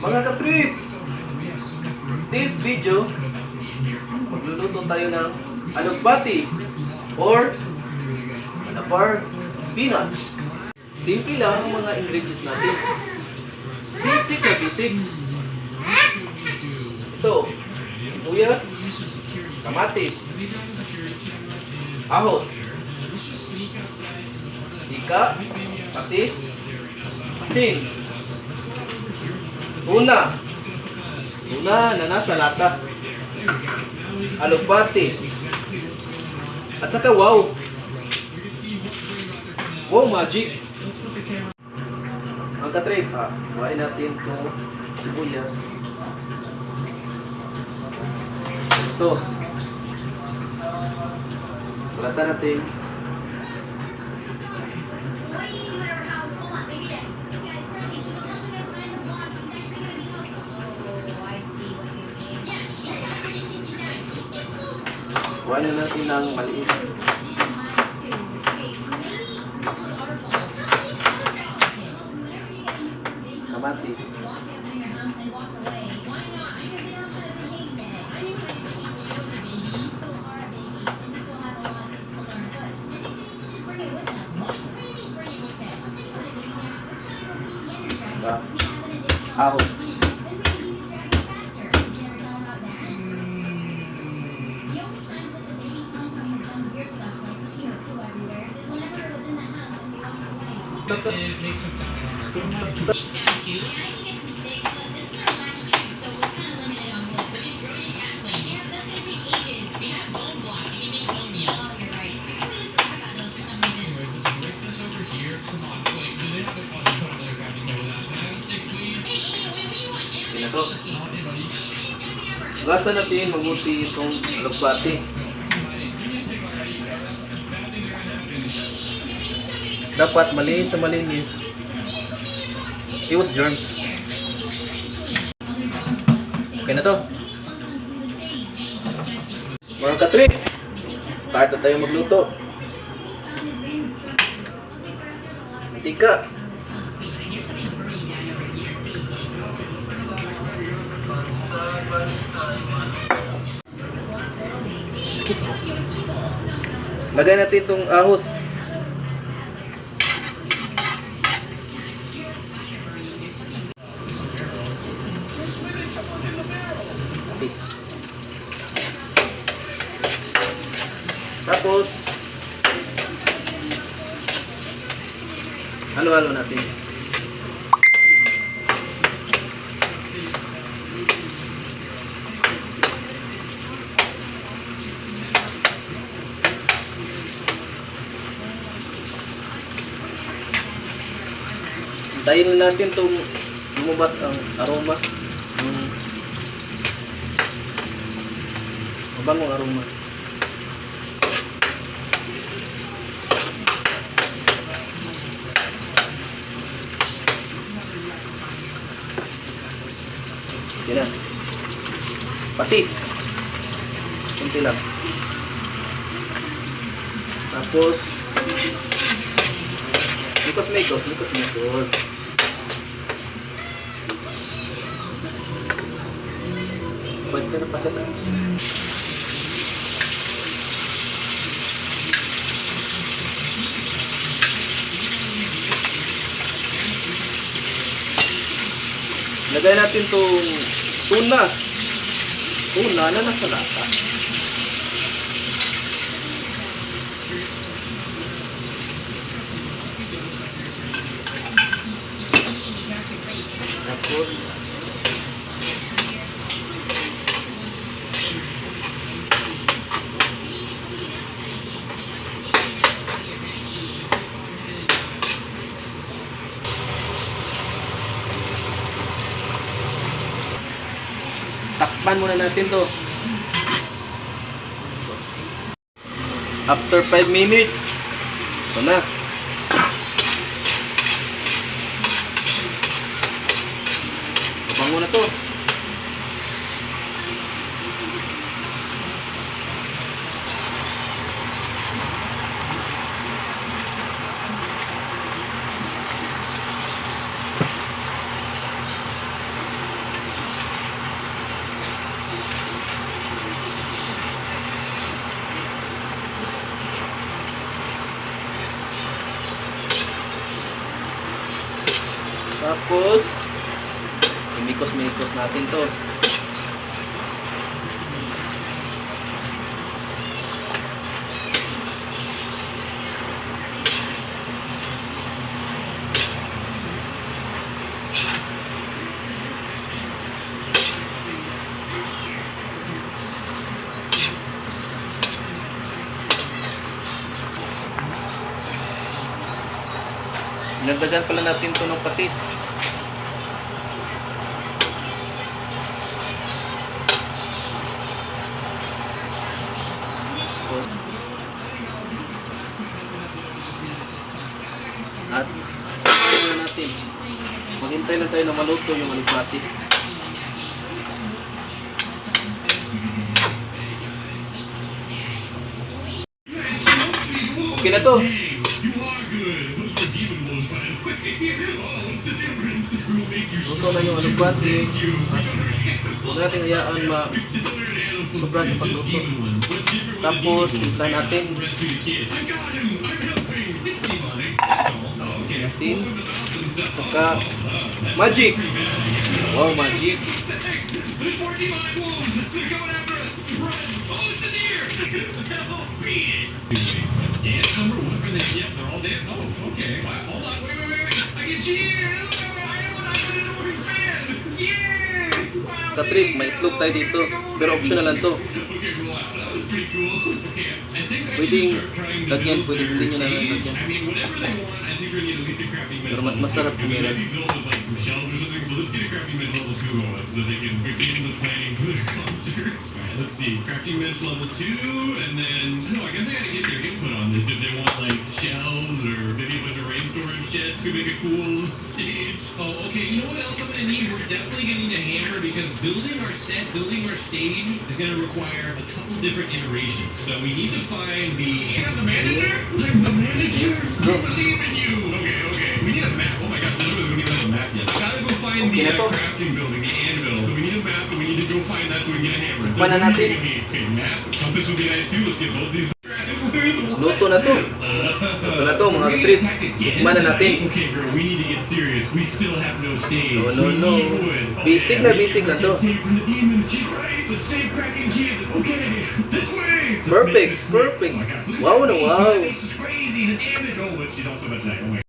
Mga ka-trip, this video, magluluto tayo ng alugbati or alapar peanuts. Simple lang ang mga ingredients natin. Basic na basic. Ito, sibuyas, kamatis, ahos, ika, patis, asin, tuna na nasa lata, alugbati, at saka wow magic. Ang katrip, kuhain natin itong sibuyas. Ito, balatan natin. Kuhain na natin ng maliit. Kamatis. Ahos. Hugasan natin mabuti itong alugbati. Dapat malinis na malinis. Iwas germs. Okay na to. Mga ka-trip, start na tayo magluto. Mantika. Lagay natin itong ahos. Tapos halo-halo natin. Hintayin natin itong lumabas ang aroma. Mabangong aroma. Yan na. Patis. Kunti lang. Tapos mikos. Ba't ka na patas ang lagay natin itong tuna na nasa lata. Tapos takpan muna natin to. After 5 minutes, ito na. Tapang muna to. Tapos, imikos-mikos natin to. Nagdagan pala natin to ng patis. At ito natin. Maghintay lang tayo na maluto yung alugbati. Okay na to. Luto na yung alugbati. Huwag natin hayaan sobra sa pagluto. Tapos, timplahan natin. Asin. Saka, magic! Wow, magic! Dance number one for this. Yep, they're all dance. Oh, okay. Hold on. Wait. I can cheer. I'm an Enormous fan. Yeah! Wow. Katrip, may itlog tayo dito. Pero optional lang to. Okay, wow. That was pretty cool. Okay, I think I Pwedeng can start trying to lagyan, build pwedeng their hindi nyo na stage. lagyan. I mean, whatever they want, I think we're gonna need at least a crafting Pero mas masarap Because yung maybe meron. build with like some shelves or something. So let's get a crafting bench level 2 going so they can begin the planning for their concerts. Alright, let's see. Crafting bench level 2, and then no, I guess I gotta get their input on this if they want like shelves or maybe a bunch of rain storage sheds could make a cool stage. Oh, okay. You know what else I'm gonna need? We're definitely gonna need a hammer because building our set, building our stage is gonna require a couple different iterations. So we need to find the manager. I'm the manager. I believe in you. Okay. We need a map. Oh my gosh, literally we don't even have a map yet. I gotta go find Okay na the to. crafting building, the anvil. So we need a map and we need to go find that so we can get a hammer. Paano natin? Okay, map. Compass would be nice too. Let's get both these. Luto na to. Luto na to, mga katrip. Tikman na natin. Okay, girl, we need to get serious. We still have no stage. No. We need wood. Basic na to. Save from the demons. She's right. Let's save cracking kid. Okay, this way. Perfect. Oh my God, look at Wow that na face. wow. This is crazy. The damage. Oh, but she's also much that. Oh my